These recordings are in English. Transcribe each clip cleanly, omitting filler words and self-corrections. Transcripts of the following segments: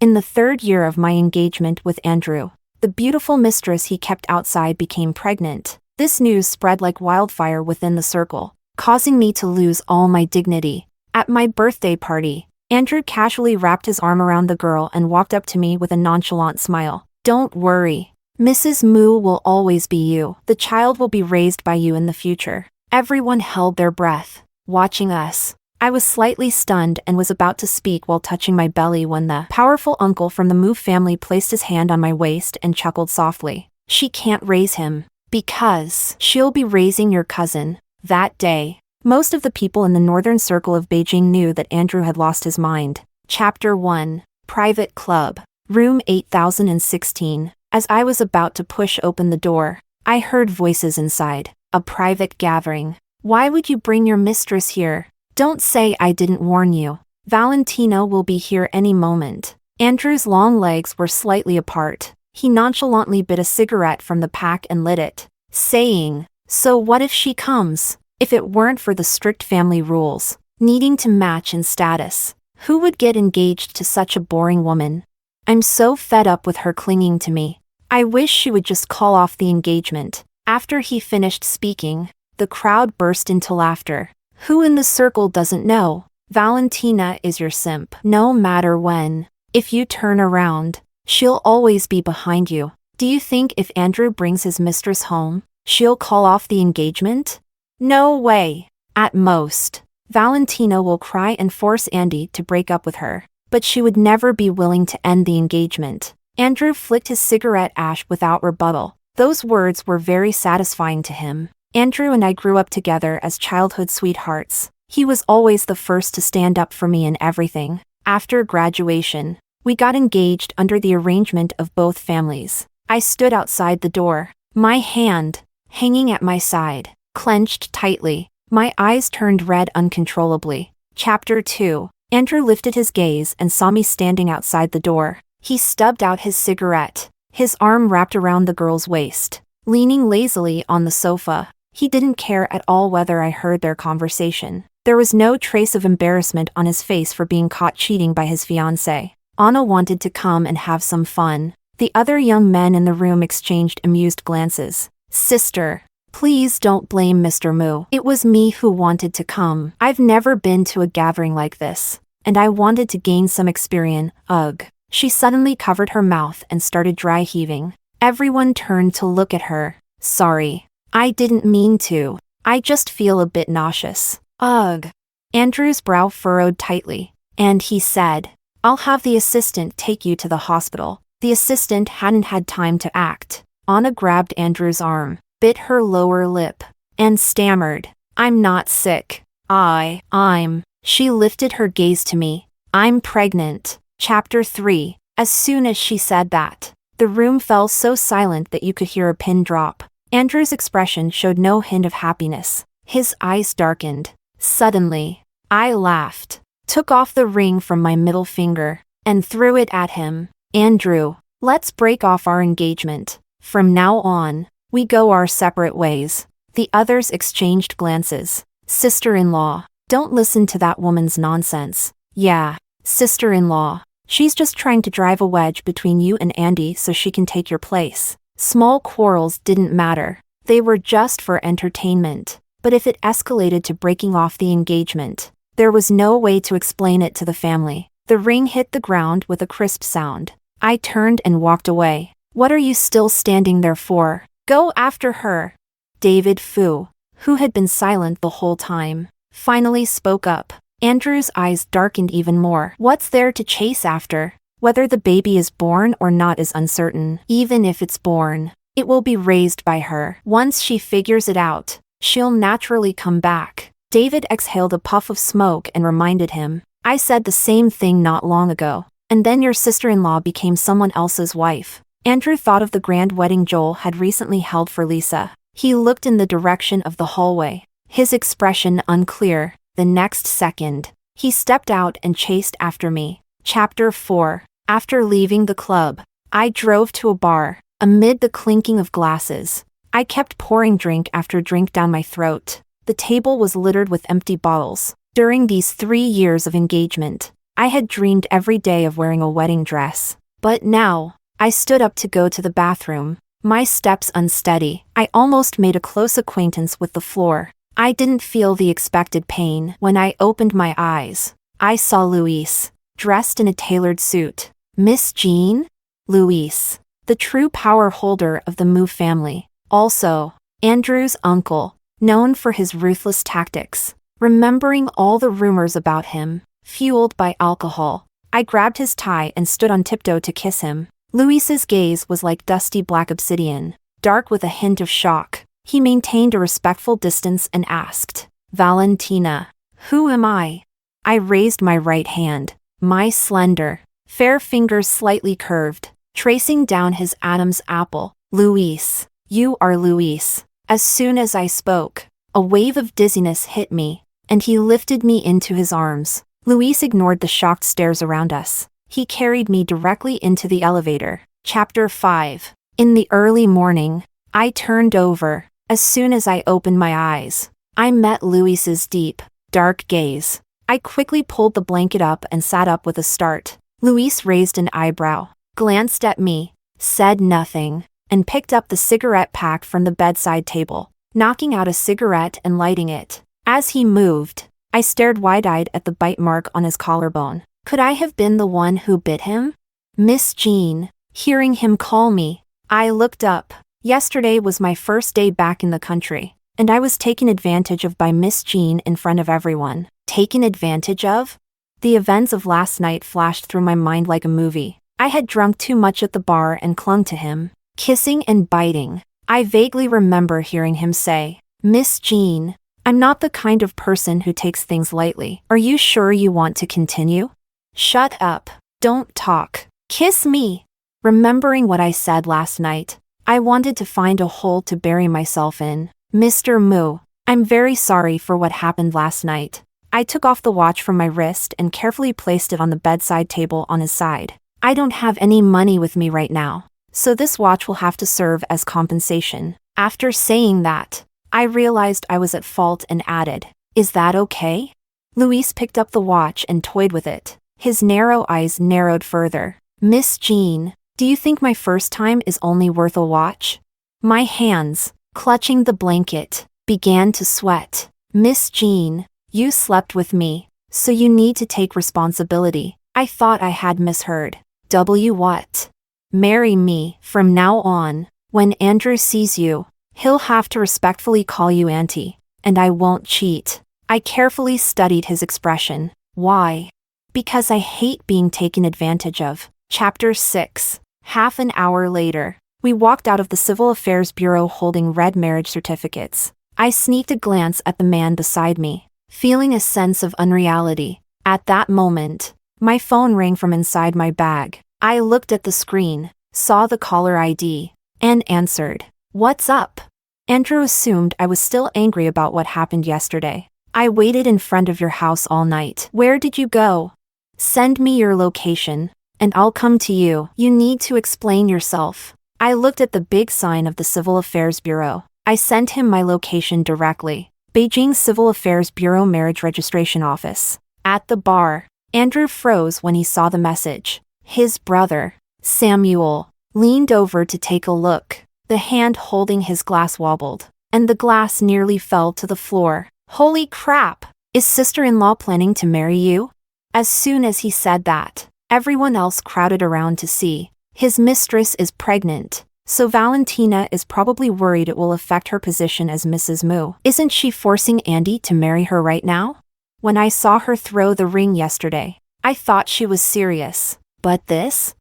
In the 3rd year of my engagement with Andrew, the beautiful mistress he kept outside became pregnant. This news spread like wildfire within the circle, causing me to lose all my dignity. At my birthday party, Andrew casually wrapped his arm around the girl and walked up to me with a nonchalant smile. "Don't worry. Mrs. Mu will always be you. The child will be raised by you in the future." Everyone held their breath, watching us. I was slightly stunned and was about to speak while touching my belly when the powerful uncle from the Mu family placed his hand on my waist and chuckled softly. "She can't raise him, because she'll be raising your cousin." That day, most of the people in the northern circle of Beijing knew that Andrew had lost his mind. Chapter 1. Private Club. Room 8016. As I was about to push open the door, I heard voices inside. A private gathering. "Why would you bring your mistress here? Don't say I didn't warn you. Valentina will be here any moment." Andrew's long legs were slightly apart. He nonchalantly bit a cigarette from the pack and lit it, saying, "So what if she comes? If it weren't for the strict family rules, needing to match in status, who would get engaged to such a boring woman? I'm so fed up with her clinging to me. I wish she would just call off the engagement." After he finished speaking, the crowd burst into laughter. "Who in the circle doesn't know? Valentina is your simp. No matter when. If you turn around, she'll always be behind you. Do you think if Andrew brings his mistress home, she'll call off the engagement? No way. At most, Valentina will cry and force Andy to break up with her, but she would never be willing to end the engagement." Andrew flicked his cigarette ash without rebuttal. Those words were very satisfying to him. Andrew and I grew up together as childhood sweethearts. He was always the first to stand up for me in everything. After graduation, we got engaged under the arrangement of both families. I stood outside the door, my hand, hanging at my side, clenched tightly. My eyes turned red uncontrollably. Chapter 2. Andrew lifted his gaze and saw me standing outside the door. He stubbed out his cigarette, his arm wrapped around the girl's waist, leaning lazily on the sofa. He didn't care at all whether I heard their conversation. There was no trace of embarrassment on his face for being caught cheating by his fiancée. Anna wanted to come and have some fun. The other young men in the room exchanged amused glances. "Sister, please don't blame Mr. Mu. It was me who wanted to come. I've never been to a gathering like this, and I wanted to gain some experience." Ugh. She suddenly covered her mouth and started dry heaving. Everyone turned to look at her. "Sorry. I didn't mean to. I just feel a bit nauseous." Ugh. Andrew's brow furrowed tightly, and he said, "I'll have the assistant take you to the hospital." The assistant hadn't had time to act. Anna grabbed Andrew's arm, bit her lower lip, and stammered, "I'm not sick. I'm." She lifted her gaze to me. "I'm pregnant." Chapter 3. As soon as she said that, the room fell so silent that you could hear a pin drop. Andrew's expression showed no hint of happiness. His eyes darkened. Suddenly, I laughed, took off the ring from my middle finger, and threw it at him. "Andrew, let's break off our engagement. From now on, we go our separate ways." The others exchanged glances. "Sister-in-law, don't listen to that woman's nonsense." "Yeah, sister-in-law. She's just trying to drive a wedge between you and Andy so she can take your place." Small quarrels didn't matter. They were just for entertainment. But if it escalated to breaking off the engagement, there was no way to explain it to the family. The ring hit the ground with a crisp sound. I turned and walked away. "What are you still standing there for? Go after her." David Fu, who had been silent the whole time, finally spoke up. Andrew's eyes darkened even more. "What's there to chase after? Whether the baby is born or not is uncertain. Even if it's born, it will be raised by her. Once she figures it out, she'll naturally come back." David exhaled a puff of smoke and reminded him, "I said the same thing not long ago. And then your sister-in-law became someone else's wife." Andrew thought of the grand wedding Joel had recently held for Lisa. He looked in the direction of the hallway, his expression unclear. The next second, he stepped out and chased after me. Chapter 4. After leaving the club, I drove to a bar. Amid the clinking of glasses, I kept pouring drink after drink down my throat. The table was littered with empty bottles. During these 3 years of engagement, I had dreamed every day of wearing a wedding dress. But now, I stood up to go to the bathroom, my steps unsteady. I almost made a close acquaintance with the floor. I didn't feel the expected pain. When I opened my eyes, I saw Luis, dressed in a tailored suit. Miss Jean? Luis, the true power holder of the Mu family. Also, Andrew's uncle, known for his ruthless tactics. Remembering all the rumors about him, fueled by alcohol, I grabbed his tie and stood on tiptoe to kiss him. Luis's gaze was like dusty black obsidian, dark with a hint of shock. He maintained a respectful distance and asked, "Valentina, who am I?" I raised my right hand, my slender, fair fingers slightly curved, tracing down his Adam's apple. "Luis, you are Luis." As soon as I spoke, a wave of dizziness hit me, and he lifted me into his arms. Luis ignored the shocked stares around us. He carried me directly into the elevator. Chapter 5. In the early morning, I turned over. As soon as I opened my eyes, I met Luis's deep, dark gaze. I quickly pulled the blanket up and sat up with a start. Luis raised an eyebrow, glanced at me, said nothing, and picked up the cigarette pack from the bedside table, knocking out a cigarette and lighting it. As he moved, I stared wide-eyed at the bite mark on his collarbone. Could I have been the one who bit him? Miss Jean. Hearing him call me, I looked up. Yesterday was my first day back in the country, and I was taken advantage of by Miss Jean in front of everyone. Taken advantage of? The events of last night flashed through my mind like a movie. I had drunk too much at the bar and clung to him, kissing and biting. I vaguely remember hearing him say, "Miss Jean, I'm not the kind of person who takes things lightly. Are you sure you want to continue?" "Shut up. Don't talk. Kiss me." Remembering what I said last night, I wanted to find a hole to bury myself in. "Mr. Mu, I'm very sorry for what happened last night." I took off the watch from my wrist and carefully placed it on the bedside table on his side. "I don't have any money with me right now, so this watch will have to serve as compensation." After saying that, I realized I was at fault and added, "Is that okay?" Luis picked up the watch and toyed with it. His narrow eyes narrowed further. "Miss Jean, do you think my first time is only worth a watch?" My hands, clutching the blanket, began to sweat. "Miss Jean, you slept with me, so you need to take responsibility." I thought I had misheard. What? "Marry me. From now on, when Andrew sees you, he'll have to respectfully call you auntie, and I won't cheat." I carefully studied his expression. "Why?" "Because I hate being taken advantage of." Chapter 6. Half an hour later, we walked out of the Civil Affairs Bureau holding red marriage certificates. I sneaked a glance at the man beside me, feeling a sense of unreality. At that moment, my phone rang from inside my bag. I looked at the screen, saw the caller ID, and answered. "What's up?" Andrew assumed I was still angry about what happened yesterday. "I waited in front of your house all night." "Where did you go?" "Send me your location, and I'll come to you." "You need to explain yourself." I looked at the big sign of the Civil Affairs Bureau. I sent him my location directly. Beijing Civil Affairs Bureau Marriage Registration Office. At the bar, Andrew froze when he saw the message. His brother, Samuel, leaned over to take a look. The hand holding his glass wobbled, and the glass nearly fell to the floor. "Holy crap! Is sister-in-law planning to marry you?" As soon as he said that, everyone else crowded around to see. His mistress is pregnant, so Valentina is probably worried it will affect her position as Mrs. Mu. Isn't she forcing Andy to marry her right now? When I saw her throw the ring yesterday, I thought she was serious. But this?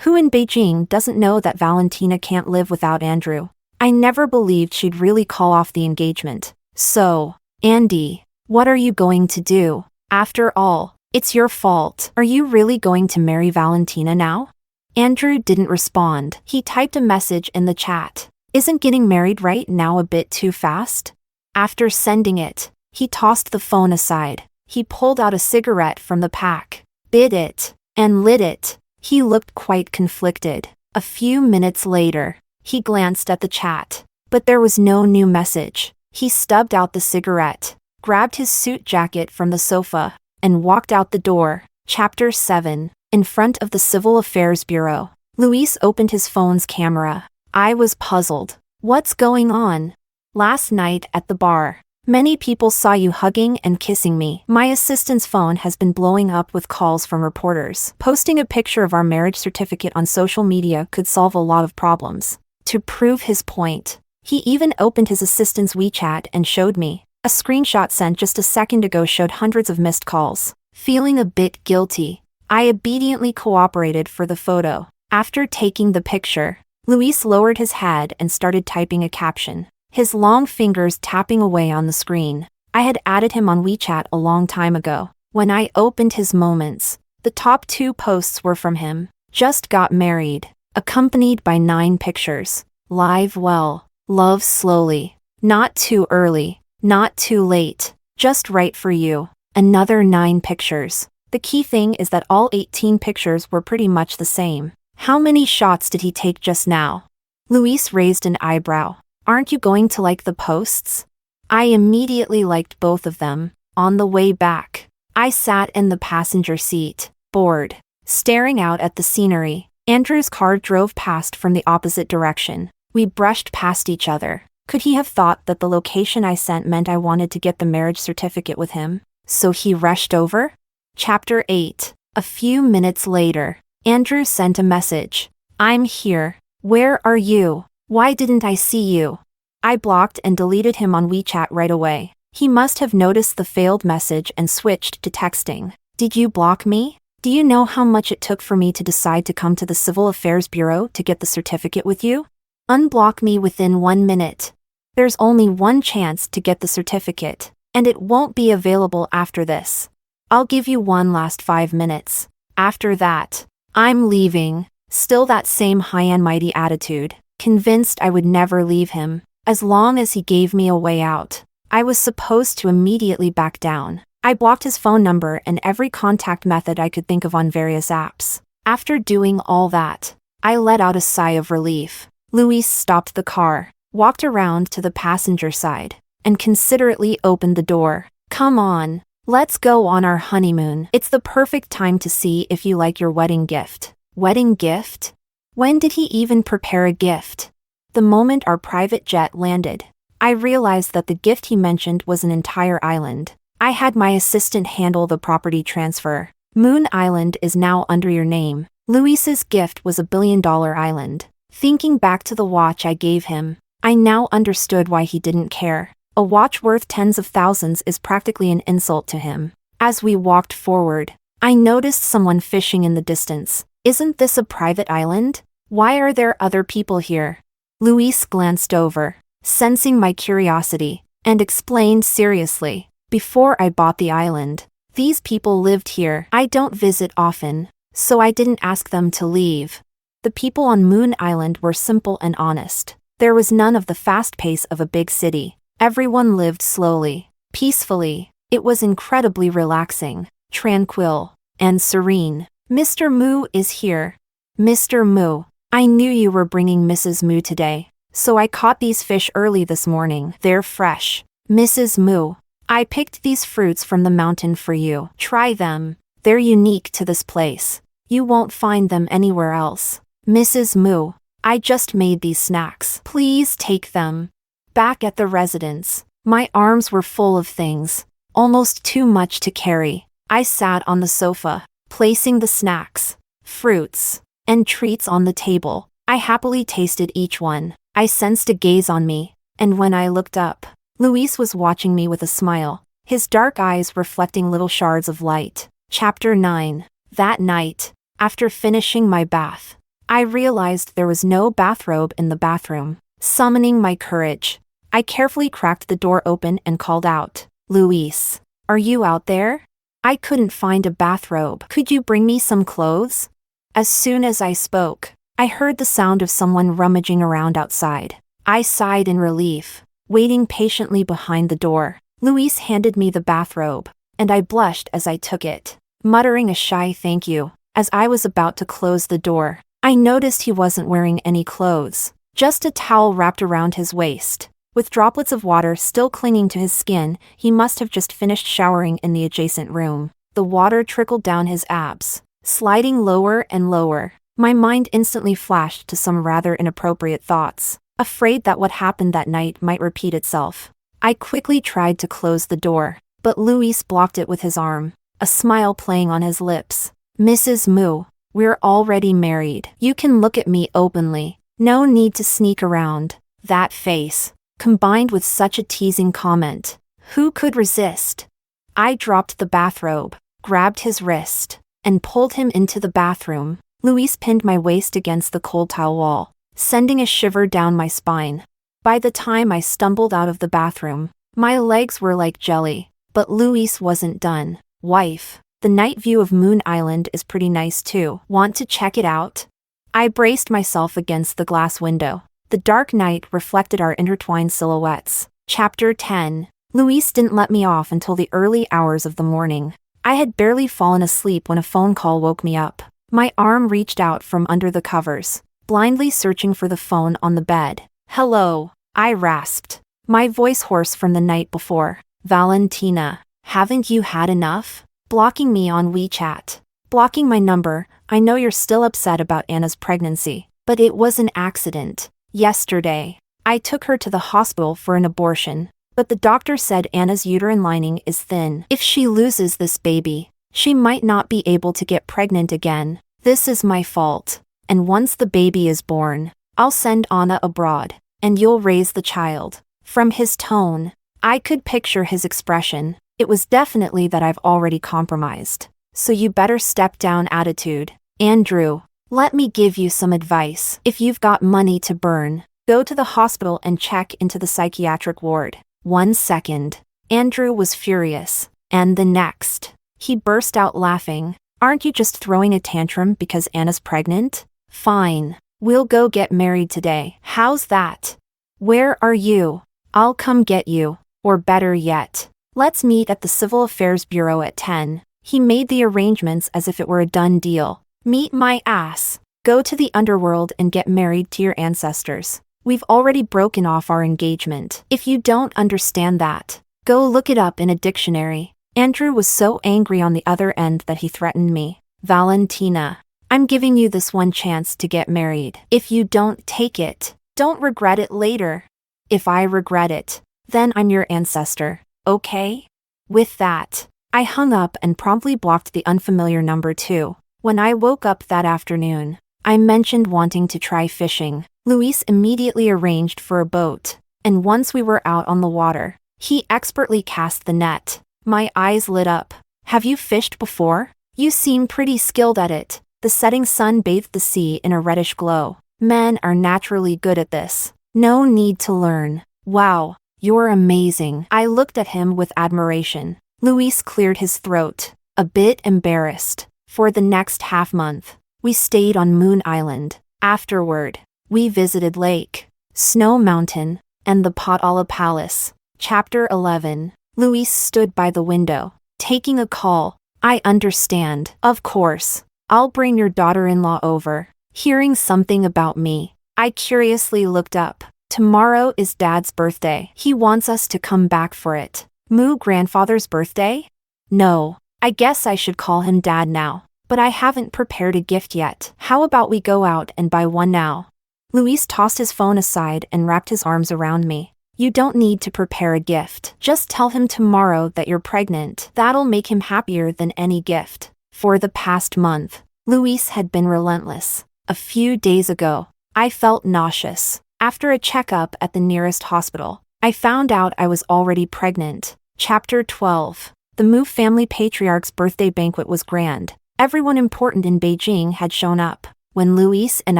Who in Beijing doesn't know that Valentina can't live without Andrew? I never believed she'd really call off the engagement. So, Andy, what are you going to do? After all, it's your fault. Are you really going to marry Valentina now? Andrew didn't respond. He typed a message in the chat. Isn't getting married right now a bit too fast? After sending it, he tossed the phone aside. He pulled out a cigarette from the pack, bit it, and lit it. He looked quite conflicted. A few minutes later, he glanced at the chat, but there was no new message. He stubbed out the cigarette, grabbed his suit jacket from the sofa, and walked out the door. Chapter 7. In front of the Civil Affairs Bureau. Luis opened his phone's camera. I was puzzled. What's going on? Last night at the bar, many people saw you hugging and kissing me. My assistant's phone has been blowing up with calls from reporters. Posting a picture of our marriage certificate on social media could solve a lot of problems. To prove his point, he even opened his assistant's WeChat and showed me. A screenshot sent just a second ago showed hundreds of missed calls. Feeling a bit guilty, I obediently cooperated for the photo. After taking the picture, Luis lowered his head and started typing a caption, his long fingers tapping away on the screen. I had added him on WeChat a long time ago. When I opened his moments, the top 2 posts were from him. Just got married, accompanied by 9 pictures. Live well, love slowly, not too early, not too late, just right for you. Another 9 pictures. The key thing is that all 18 pictures were pretty much the same. How many shots did he take just now? Luis raised an eyebrow. Aren't you going to like the posts? I immediately liked both of them. On the way back, I sat in the passenger seat, bored, staring out at the scenery. Andrew's car drove past from the opposite direction. We brushed past each other. Could he have thought that the location I sent meant I wanted to get the marriage certificate with him? So he rushed over? Chapter 8. A few minutes later, Andrew sent a message. I'm here. Where are you? Why didn't I see you? I blocked and deleted him on WeChat right away. He must have noticed the failed message and switched to texting. Did you block me? Do you know how much it took for me to decide to come to the Civil Affairs Bureau to get the certificate with you? Unblock me within 1 minute. There's only one chance to get the certificate, and it won't be available after this. I'll give you one last 5 minutes. After that, I'm leaving. Still that same high and mighty attitude, convinced I would never leave him, as long as he gave me a way out. I was supposed to immediately back down. I blocked his phone number and every contact method I could think of on various apps. After doing all that, I let out a sigh of relief. Luis stopped the car, walked around to the passenger side, and considerately opened the door. Come on, let's go on our honeymoon. It's the perfect time to see if you like your wedding gift. Wedding gift? When did he even prepare a gift? The moment our private jet landed, I realized that the gift he mentioned was an entire island. I had my assistant handle the property transfer. Moon Island is now under your name. Luis's gift was $1 billion island. Thinking back to the watch I gave him, I now understood why he didn't care. A watch worth tens of thousands is practically an insult to him. As we walked forward, I noticed someone fishing in the distance. Isn't this a private island? Why are there other people here? Luis glanced over, sensing my curiosity, and explained seriously. Before I bought the island, these people lived here. I don't visit often, so I didn't ask them to leave. The people on Moon Island were simple and honest. There was none of the fast pace of a big city. Everyone lived slowly, peacefully. It was incredibly relaxing, tranquil, and serene. Mr. Moo is here. Mr. Moo, I knew you were bringing Mrs. Moo today, so I caught these fish early this morning. They're fresh. Mrs. Moo, I picked these fruits from the mountain for you. Try them. They're unique to this place. You won't find them anywhere else. Mrs. Moo, I just made these snacks. Please take them. Back at the residence, my arms were full of things, almost too much to carry. I sat on the sofa, placing the snacks, fruits, and treats on the table. I happily tasted each one. I sensed a gaze on me, and when I looked up, Luis was watching me with a smile, his dark eyes reflecting little shards of light. Chapter 9. That night, after finishing my bath, I realized there was no bathrobe in the bathroom. Summoning my courage, I carefully cracked the door open and called out, Luis, are you out there? I couldn't find a bathrobe. Could you bring me some clothes? As soon as I spoke, I heard the sound of someone rummaging around outside. I sighed in relief, waiting patiently behind the door. Luis handed me the bathrobe, and I blushed as I took it, muttering a shy thank you. As I was about to close the door, I noticed he wasn't wearing any clothes, just a towel wrapped around his waist. With droplets of water still clinging to his skin, he must have just finished showering in the adjacent room. The water trickled down his abs, sliding lower and lower. My mind instantly flashed to some rather inappropriate thoughts, afraid that what happened that night might repeat itself. I quickly tried to close the door, but Luis blocked it with his arm, a smile playing on his lips. Mrs. Mu, we're already married. You can look at me openly. No need to sneak around. That face, combined with such a teasing comment. Who could resist? I dropped the bathrobe, grabbed his wrist, and pulled him into the bathroom. Luis pinned my waist against the cold tile wall, sending a shiver down my spine. By the time I stumbled out of the bathroom, my legs were like jelly. But Luis wasn't done. Wife, the night view of Moon Island is pretty nice too. Want to check it out? I braced myself against the glass window. The dark night reflected our intertwined silhouettes. Chapter 10. Luis didn't let me off until the early hours of the morning. I had barely fallen asleep when a phone call woke me up. My arm reached out from under the covers, blindly searching for the phone on the bed. Hello, I rasped, my voice hoarse from the night before. Valentina, haven't you had enough? Blocking me on WeChat. Blocking my number. I know you're still upset about Anna's pregnancy, but it was an accident. Yesterday, I took her to the hospital for an abortion, but the doctor said Anna's uterine lining is thin. If she loses this baby, she might not be able to get pregnant again. This is my fault. And once the baby is born, I'll send Anna abroad, and you'll raise the child. From his tone, I could picture his expression. It was definitely that I've already compromised. So you better step down attitude. Andrew, let me give you some advice. If you've got money to burn, go to the hospital and check into the psychiatric ward. 1 second. Andrew was furious. And the next. He burst out laughing. Aren't you just throwing a tantrum because Anna's pregnant? Fine. We'll go get married today. How's that? Where are you? I'll come get you. Or better yet, let's meet at the Civil Affairs Bureau at 10. He made the arrangements as if it were a done deal. Meet my ass. Go to the underworld and get married to your ancestors. We've already broken off our engagement. If you don't understand that, go look it up in a dictionary. Andrew was so angry on the other end that he threatened me. Valentina, I'm giving you this one chance to get married. If you don't take it, don't regret it later. If I regret it, then I'm your ancestor, okay? With that, I hung up and promptly blocked the unfamiliar number too. When I woke up that afternoon, I mentioned wanting to try fishing. Luis immediately arranged for a boat, and once we were out on the water, he expertly cast the net. My eyes lit up. Have you fished before? You seem pretty skilled at it. The setting sun bathed the sea in a reddish glow. Men are naturally good at this. No need to learn. Wow. You're amazing. I looked at him with admiration. Luis cleared his throat, a bit embarrassed. For the next half month, we stayed on Moon Island. Afterward, we visited Lake, Snow Mountain, and the Potala Palace. Chapter 11. Luis stood by the window, taking a call. I understand. Of course. I'll bring your daughter-in-law over. Hearing something about me, I curiously looked up. Tomorrow is Dad's birthday. He wants us to come back for it. Moo grandfather's birthday? No, I guess I should call him Dad now. But I haven't prepared a gift yet. How about we go out and buy one now? Luis tossed his phone aside and wrapped his arms around me. You don't need to prepare a gift. Just tell him tomorrow that you're pregnant. That'll make him happier than any gift. For the past month, Luis had been relentless. A few days ago, I felt nauseous. After a checkup at the nearest hospital, I found out I was already pregnant. Chapter 12. The Mu family patriarch's birthday banquet was grand. Everyone important in Beijing had shown up. When Luis and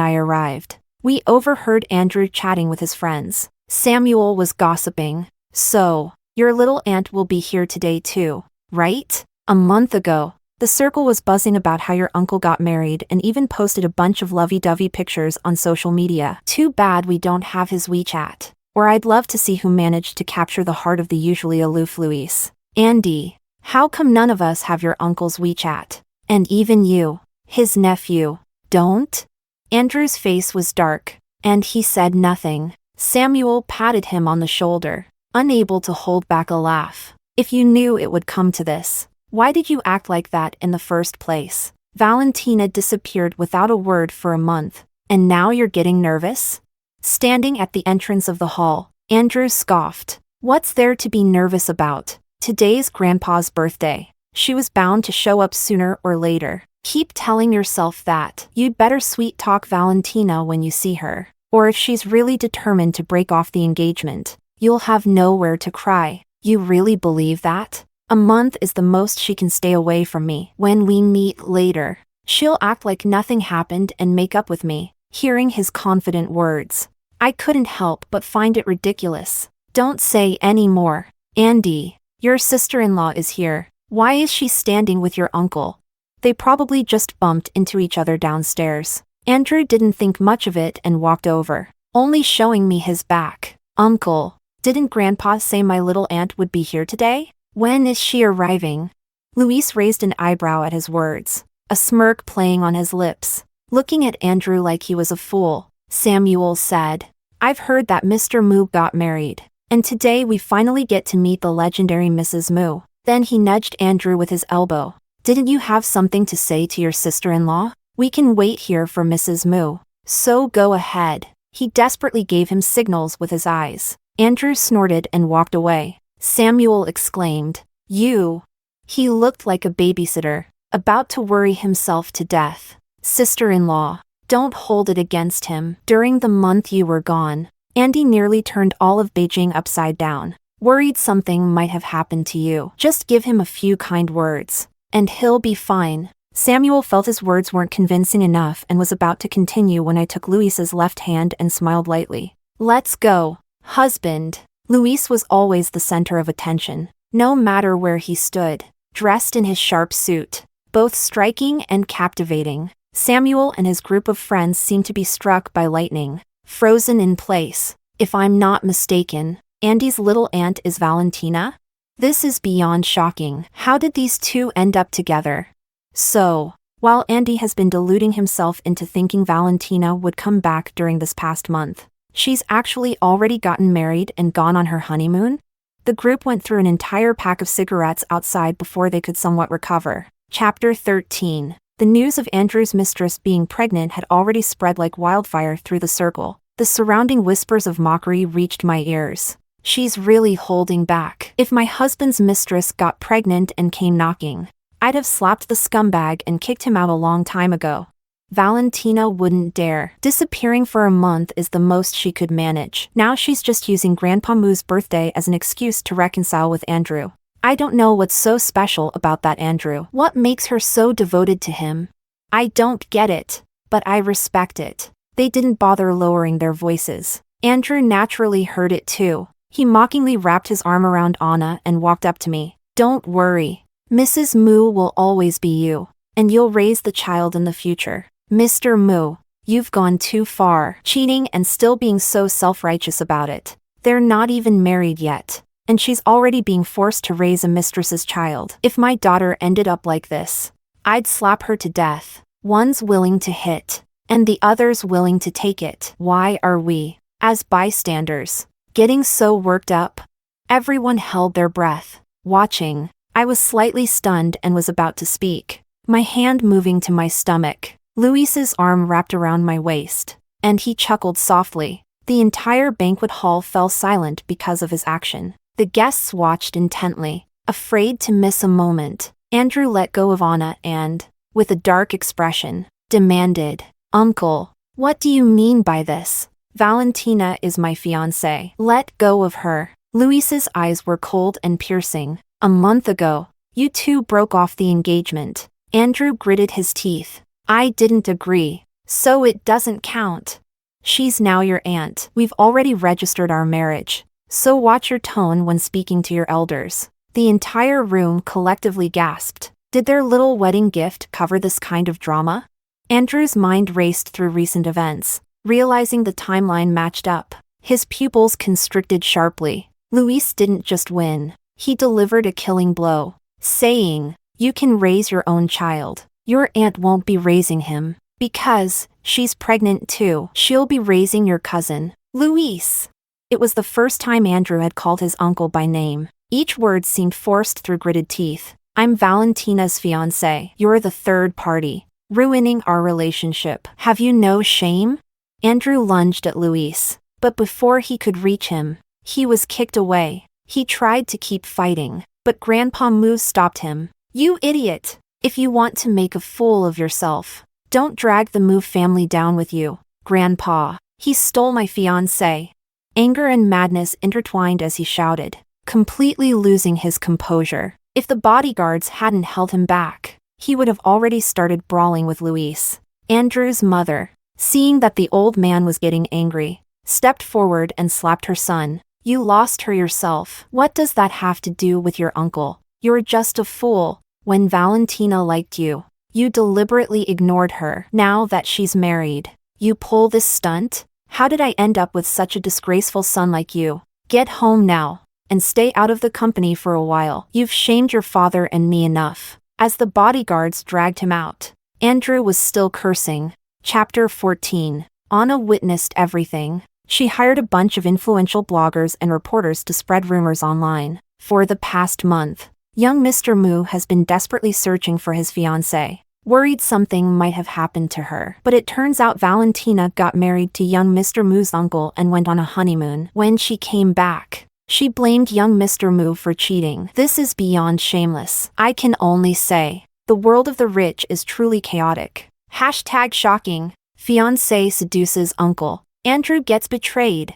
I arrived, we overheard Andrew chatting with his friends. Samuel was gossiping. So, your little aunt will be here today too, right? A month ago, the circle was buzzing about how your uncle got married and even posted a bunch of lovey-dovey pictures on social media. Too bad we don't have his WeChat. Or I'd love to see who managed to capture the heart of the usually aloof Luis. Andy, how come none of us have your uncle's WeChat? And even you, his nephew, don't? Andrew's face was dark, and he said nothing. Samuel patted him on the shoulder, unable to hold back a laugh. If you knew it would come to this, Why did you act like that in the first place? Valentina disappeared without a word for a month, and now you're getting nervous? Standing at the entrance of the hall, Andrew scoffed. What's there to be nervous about? Today's Grandpa's birthday. She was bound to show up sooner or later. Keep telling yourself that. You'd better sweet-talk Valentina when you see her. Or if she's really determined to break off the engagement, you'll have nowhere to cry. You really believe that? A month is the most she can stay away from me. When we meet later, she'll act like nothing happened and make up with me. Hearing his confident words, I couldn't help but find it ridiculous. Don't say any more. Andy, your sister-in-law is here. Why is she standing with your uncle? They probably just bumped into each other downstairs. Andrew didn't think much of it and walked over, only showing me his back. Uncle, didn't Grandpa say my little aunt would be here today? When is she arriving? Luis raised an eyebrow at his words, a smirk playing on his lips. Looking at Andrew like he was a fool, Samuel said, I've heard that Mr. Moo got married, and today we finally get to meet the legendary Mrs. Moo. Then he nudged Andrew with his elbow. Didn't you have something to say to your sister-in-law? We can wait here for Mrs. Moo. So go ahead. He desperately gave him signals with his eyes. Andrew snorted and walked away. Samuel exclaimed, You! He looked like a babysitter, about to worry himself to death. Sister-in-law, don't hold it against him. During the month you were gone, Andy nearly turned all of Beijing upside down. Worried something might have happened to you. Just give him a few kind words, and he'll be fine. Samuel felt his words weren't convincing enough and was about to continue when I took Luis's left hand and smiled lightly. Let's go, husband. Luis was always the center of attention, no matter where he stood, dressed in his sharp suit, both striking and captivating. Samuel and his group of friends seemed to be struck by lightning, frozen in place. If I'm not mistaken, Andy's little aunt is Valentina? This is beyond shocking. How did these two end up together? So, while Andy has been deluding himself into thinking Valentina would come back during this past month, she's actually already gotten married and gone on her honeymoon? The group went through an entire pack of cigarettes outside before they could somewhat recover. Chapter 13. The news of Andrew's mistress being pregnant had already spread like wildfire through the circle. The surrounding whispers of mockery reached my ears. She's really holding back. If my husband's mistress got pregnant and came knocking, I'd have slapped the scumbag and kicked him out a long time ago. Valentina wouldn't dare. Disappearing for a month is the most she could manage. Now she's just using Grandpa Moo's birthday as an excuse to reconcile with Andrew. I don't know what's so special about that Andrew. What makes her so devoted to him? I don't get it, but I respect it. They didn't bother lowering their voices. Andrew naturally heard it too. He mockingly wrapped his arm around Anna and walked up to me. Don't worry. Mrs. Moo will always be you, and you'll raise the child in the future. Mr. Moo, you've gone too far. Cheating and still being so self-righteous about it. They're not even married yet, and she's already being forced to raise a mistress's child. If my daughter ended up like this, I'd slap her to death. One's willing to hit, and the other's willing to take it. Why are we, as bystanders, getting so worked up? Everyone held their breath, watching. I was slightly stunned and was about to speak, my hand moving to my stomach. Luis's arm wrapped around my waist, and he chuckled softly. The entire banquet hall fell silent because of his action. The guests watched intently, afraid to miss a moment. Andrew let go of Anna and, with a dark expression, demanded, Uncle, what do you mean by this? Valentina is my fiancée. Let go of her. Luis's eyes were cold and piercing. A month ago, you two broke off the engagement. Andrew gritted his teeth. I didn't agree, so it doesn't count. She's now your aunt. We've already registered our marriage, so watch your tone when speaking to your elders. The entire room collectively gasped. Did their little wedding gift cover this kind of drama? Andrew's mind raced through recent events, realizing the timeline matched up. His pupils constricted sharply. Luis didn't just win. He delivered a killing blow, saying, You can raise your own child. Your aunt won't be raising him, because she's pregnant too. She'll be raising your cousin, Luis. It was the first time Andrew had called his uncle by name. Each word seemed forced through gritted teeth. I'm Valentina's fiancé. You're the third party, ruining our relationship. Have you no shame? Andrew lunged at Luis, but before he could reach him, he was kicked away. He tried to keep fighting, but Grandpa Moose stopped him. You idiot! If you want to make a fool of yourself, don't drag the Moo family down with you. Grandpa, he stole my fiancé. Anger and madness intertwined as he shouted, completely losing his composure. If the bodyguards hadn't held him back, he would have already started brawling with Luis. Andrew's mother, seeing that the old man was getting angry, stepped forward and slapped her son. You lost her yourself. What does that have to do with your uncle? You're just a fool. When Valentina liked you, you deliberately ignored her. Now that she's married, you pull this stunt? How did I end up with such a disgraceful son like you? Get home now, and stay out of the company for a while. You've shamed your father and me enough. As the bodyguards dragged him out, Andrew was still cursing. Chapter 14. Anna witnessed everything. She hired a bunch of influential bloggers and reporters to spread rumors online. For the past month, young Mr. Moo has been desperately searching for his fiancée, worried something might have happened to her. But it turns out Valentina got married to young Mr. Moo's uncle and went on a honeymoon. When she came back, she blamed young Mr. Moo for cheating. This is beyond shameless. I can only say, the world of the rich is truly chaotic. Hashtag shocking. Fiancé seduces uncle. Andrew gets betrayed.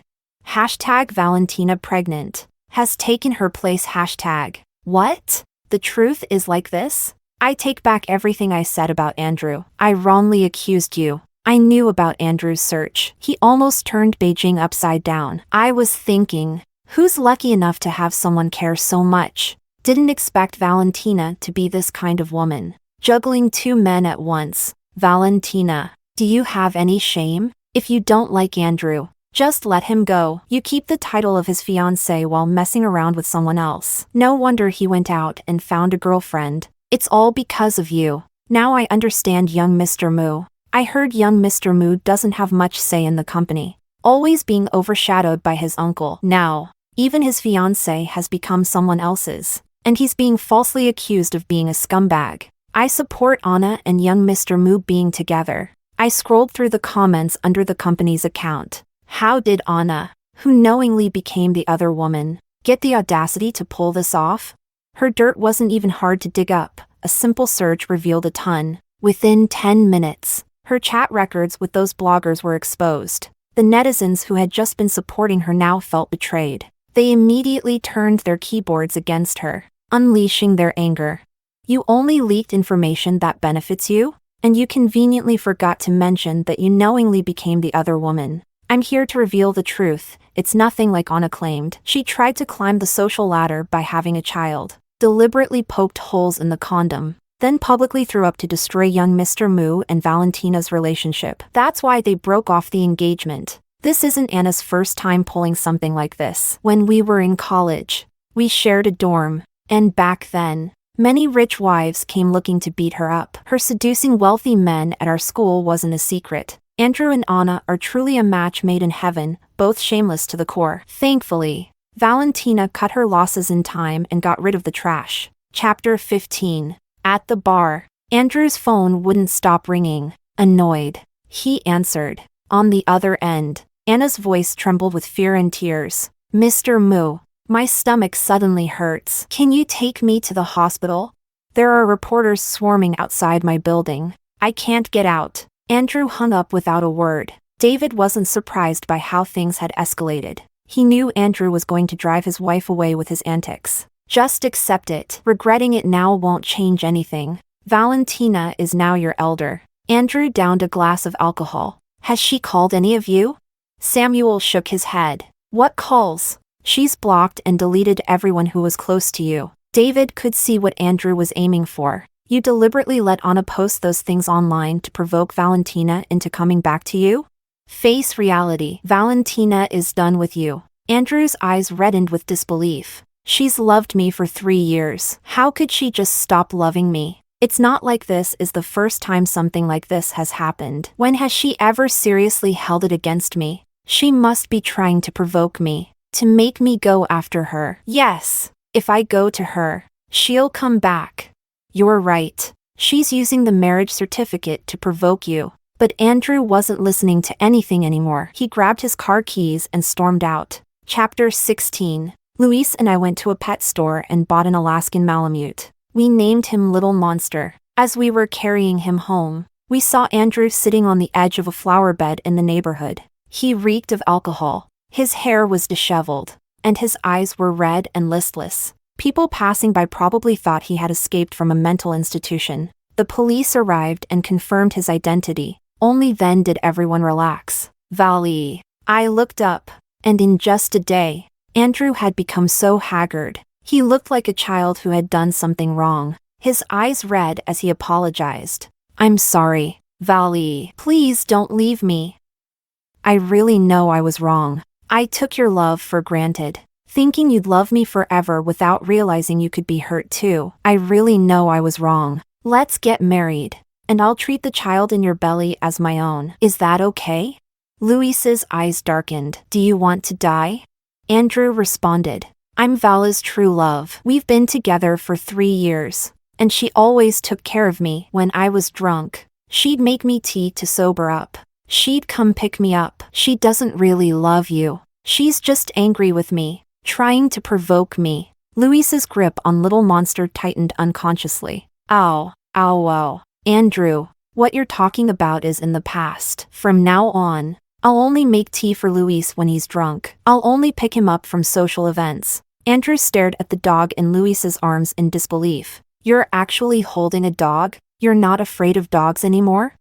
Hashtag Valentina pregnant. Has taken her place. Hashtag. What? The truth is like this? I take back everything I said about Andrew. I wrongly accused you. I knew about Andrew's search. He almost turned Beijing upside down. I was thinking, who's lucky enough to have someone care so much? Didn't expect Valentina to be this kind of woman. Juggling two men at once. Valentina, do you have any shame? If you don't like Andrew, just let him go. You keep the title of his fiancé while messing around with someone else. No wonder he went out and found a girlfriend. It's all because of you. Now I understand young Mr. Moo. I heard young Mr. Moo doesn't have much say in the company, always being overshadowed by his uncle. Now, even his fiancé has become someone else's, and he's being falsely accused of being a scumbag. I support Anna and young Mr. Moo being together. I scrolled through the comments under the company's account. How did Anna, who knowingly became the other woman, get the audacity to pull this off? Her dirt wasn't even hard to dig up. A simple search revealed a ton. Within 10 minutes, her chat records with those bloggers were exposed. The netizens who had just been supporting her now felt betrayed. They immediately turned their keyboards against her, unleashing their anger. You only leaked information that benefits you? And you conveniently forgot to mention that you knowingly became the other woman. I'm here to reveal the truth. It's nothing like Anna claimed. She tried to climb the social ladder by having a child, deliberately poked holes in the condom, then publicly threw up to destroy young Mr. Moo and Valentina's relationship. That's why they broke off the engagement. This isn't Anna's first time pulling something like this. When we were in college, we shared a dorm, and back then, many rich wives came looking to beat her up. Her seducing wealthy men at our school wasn't a secret. Andrew and Anna are truly a match made in heaven, both shameless to the core. Thankfully, Valentina cut her losses in time and got rid of the trash. Chapter 15. At the bar, Andrew's phone wouldn't stop ringing. Annoyed, he answered. On the other end, Anna's voice trembled with fear and tears. Mr. Moo, my stomach suddenly hurts. Can you take me to the hospital? There are reporters swarming outside my building. I can't get out. Andrew hung up without a word. David wasn't surprised by how things had escalated. He knew Andrew was going to drive his wife away with his antics. Just accept it. Regretting it now won't change anything. Valentina is now your elder. Andrew downed a glass of alcohol. Has she called any of you? Samuel shook his head. What calls? She's blocked and deleted everyone who was close to you. David could see what Andrew was aiming for. You deliberately let Anna post those things online to provoke Valentina into coming back to you? Face reality. Valentina is done with you. Andrew's eyes reddened with disbelief. She's loved me for 3 years. How could she just stop loving me? It's not like this is the first time something like this has happened. When has she ever seriously held it against me? She must be trying to provoke me, to make me go after her. Yes, if I go to her, she'll come back. You're right. She's using the marriage certificate to provoke you. But Andrew wasn't listening to anything anymore. He grabbed his car keys and stormed out. Chapter 16. Luis and I went to a pet store and bought an Alaskan Malamute. We named him Little Monster. As we were carrying him home, we saw Andrew sitting on the edge of a flower bed in the neighborhood. He reeked of alcohol. His hair was disheveled, and his eyes were red and listless. People passing by probably thought he had escaped from a mental institution. The police arrived and confirmed his identity. Only then did everyone relax. Valley. I looked up, and in just a day, Andrew had become so haggard. He looked like a child who had done something wrong. His eyes red as he apologized. I'm sorry, Valley. Please don't leave me. I really know I was wrong. I took your love for granted, thinking you'd love me forever without realizing you could be hurt too. I really know I was wrong. Let's get married, and I'll treat the child in your belly as my own. Is that okay? Luis's eyes darkened. Do you want to die? Andrew responded. I'm Vala's true love. We've been together for 3 years, and she always took care of me when I was drunk. She'd make me tea to sober up. She'd come pick me up. She doesn't really love you. She's just angry with me, trying to provoke me. Luis's grip on Little Monster tightened unconsciously. Ow, ow, ow. Andrew, what you're talking about is in the past. From now on, I'll only make tea for Luis when he's drunk. I'll only pick him up from social events. Andrew stared at the dog in Luis's arms in disbelief. You're actually holding a dog? You're not afraid of dogs anymore?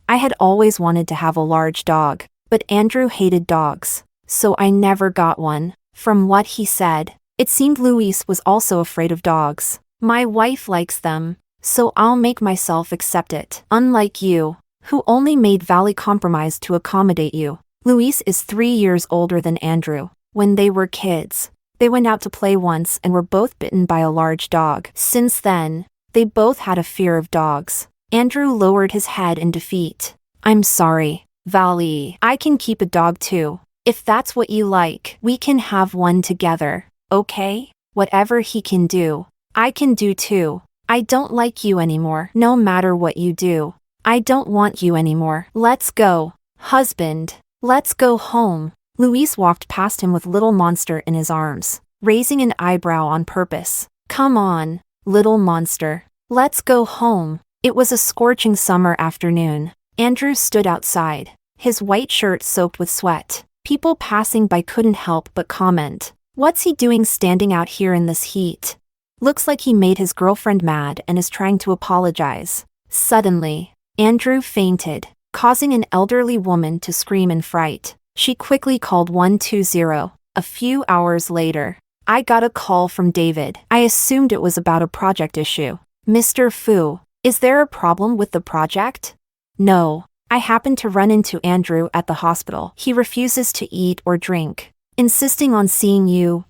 I had always wanted to have a large dog, but Andrew hated dogs, so I never got one. From what he said, it seemed Luis was also afraid of dogs. My wife likes them, so I'll make myself accept it. Unlike you, who only made Valley compromise to accommodate you. Luis is 3 years older than Andrew. When they were kids, they went out to play once and were both bitten by a large dog. Since then, they both had a fear of dogs. Andrew lowered his head in defeat. I'm sorry, Valley. I can keep a dog too. If that's what you like, we can have one together, okay? Whatever he can do, I can do too. I don't like you anymore. No matter what you do, I don't want you anymore. Let's go, husband. Let's go home. Luis walked past him with Little Monster in his arms, raising an eyebrow on purpose. Come on, Little Monster. Let's go home. It was a scorching summer afternoon. Andrew stood outside, his white shirt soaked with sweat. People passing by couldn't help but comment. What's he doing standing out here in this heat? Looks like he made his girlfriend mad and is trying to apologize. Suddenly, Andrew fainted, causing an elderly woman to scream in fright. She quickly called 120. A few hours later, I got a call from David. I assumed it was about a project issue. Mr. Fu, is there a problem with the project? No. I happened to run into Andrew at the hospital. He refuses to eat or drink, insisting on seeing you.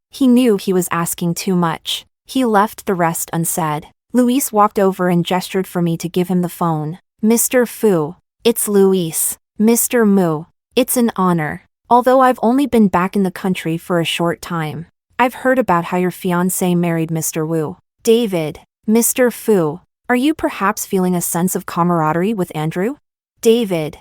He knew he was asking too much. He left the rest unsaid. Luis walked over and gestured for me to give him the phone. Mr. Fu, it's Luis. Mr. Mu, it's an honor. Although I've only been back in the country for a short time, I've heard about how your fiancé married Mr. Wu. David, Mr. Fu, are you perhaps feeling a sense of camaraderie with Andrew? David.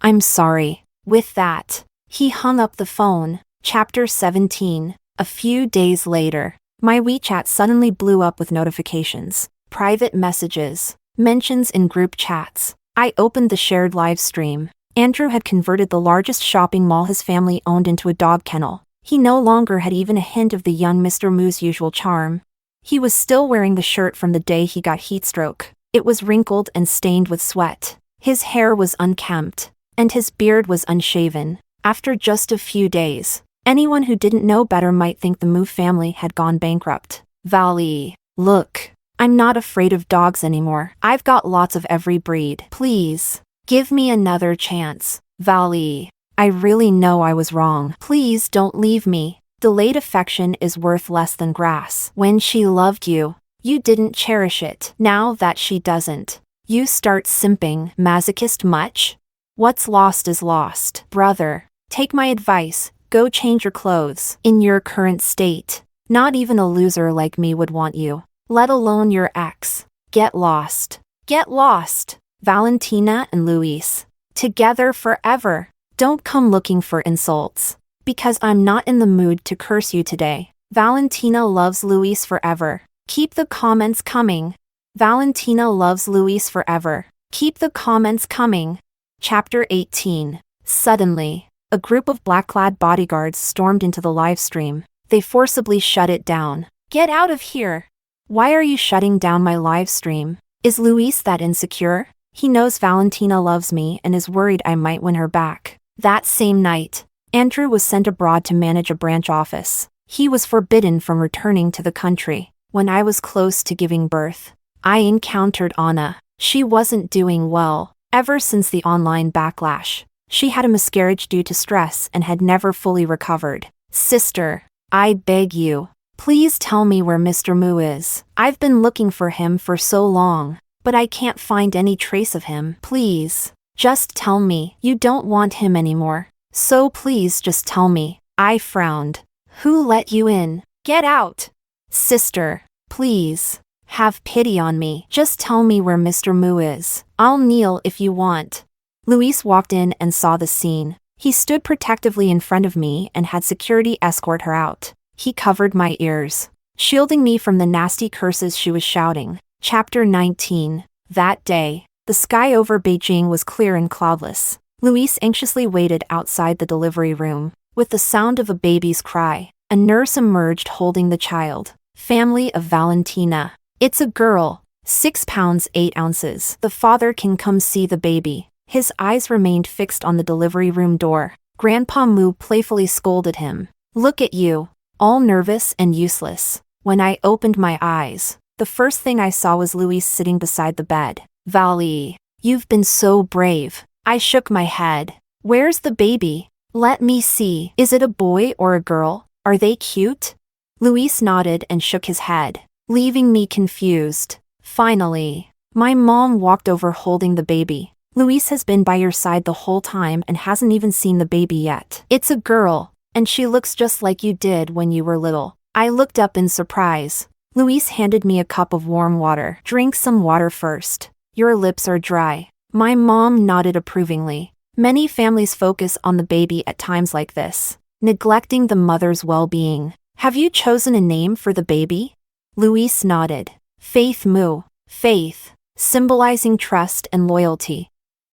I'm sorry. With that, he hung up the phone. Chapter 17. A few days later, my WeChat suddenly blew up with notifications, private messages, mentions in group chats. I opened the shared live stream. Andrew had converted the largest shopping mall his family owned into a dog kennel. He no longer had even a hint of the young Mr. Mu's usual charm. He was still wearing the shirt from the day he got heatstroke. It was wrinkled and stained with sweat. His hair was unkempt, and his beard was unshaven. After just a few days, anyone who didn't know better might think the Mu family had gone bankrupt. Valley, look, I'm not afraid of dogs anymore. I've got lots of every breed. Please, give me another chance. Valley, I really know I was wrong. Please don't leave me. Delayed affection is worth less than grass. When she loved you, you didn't cherish it. Now that she doesn't, you start simping. Masochist much? What's lost is lost. Brother, take my advice, go change your clothes. In your current state, not even a loser like me would want you. let alone your ex. Get lost. Get lost. Valentina and Luis. Together forever. Don't come looking for insults. Because I'm not in the mood to curse you today. Valentina loves Luis forever. Keep the comments coming. Valentina loves Luis forever. Keep the comments coming. Chapter 18. Suddenly, a group of black-clad bodyguards stormed into the live stream. They forcibly shut it down. Get out of here! Why are you shutting down my live stream? Is Luis that insecure? He knows Valentina loves me and is worried I might win her back. That same night, Andrew was sent abroad to manage a branch office. He was forbidden from returning to the country. When I was close to giving birth, I encountered Anna. She wasn't doing well. Ever since the online backlash, she had a miscarriage due to stress and had never fully recovered. Sister, I beg you, please tell me where Mr. Mu is. I've been looking for him for so long, but I can't find any trace of him. Please, just tell me you don't want him anymore. So please just tell me. I frowned. Who let you in? Get out! Sister, please, have pity on me. Just tell me where Mr. Mu is. I'll kneel if you want. Luis walked in and saw the scene. He stood protectively in front of me and had security escort her out. He covered my ears, shielding me from the nasty curses she was shouting. Chapter 19. That day, the sky over Beijing was clear and cloudless. Luis anxiously waited outside the delivery room. With the sound of a baby's cry, a nurse emerged holding the child. Family of Valentina. It's a girl, 6 pounds 8 ounces. The father can come see the baby. His eyes remained fixed on the delivery room door. Grandpa Mu playfully scolded him. Look at you, all nervous and useless. When I opened my eyes, the first thing I saw was Luis sitting beside the bed. Vali, you've been so brave. I shook my head. Where's the baby? Let me see. Is it a boy or a girl? Are they cute? Luis nodded and shook his head, leaving me confused. Finally, my mom walked over holding the baby. Luis has been by your side the whole time and hasn't even seen the baby yet. It's a girl, and she looks just like you did when you were little. I looked up in surprise. Luis handed me a cup of warm water. Drink some water first. Your lips are dry. My mom nodded approvingly. Many families focus on the baby at times like this, neglecting the mother's well-being. Have you chosen a name for the baby? Luis nodded. Faith Mu. Faith, symbolizing trust and loyalty.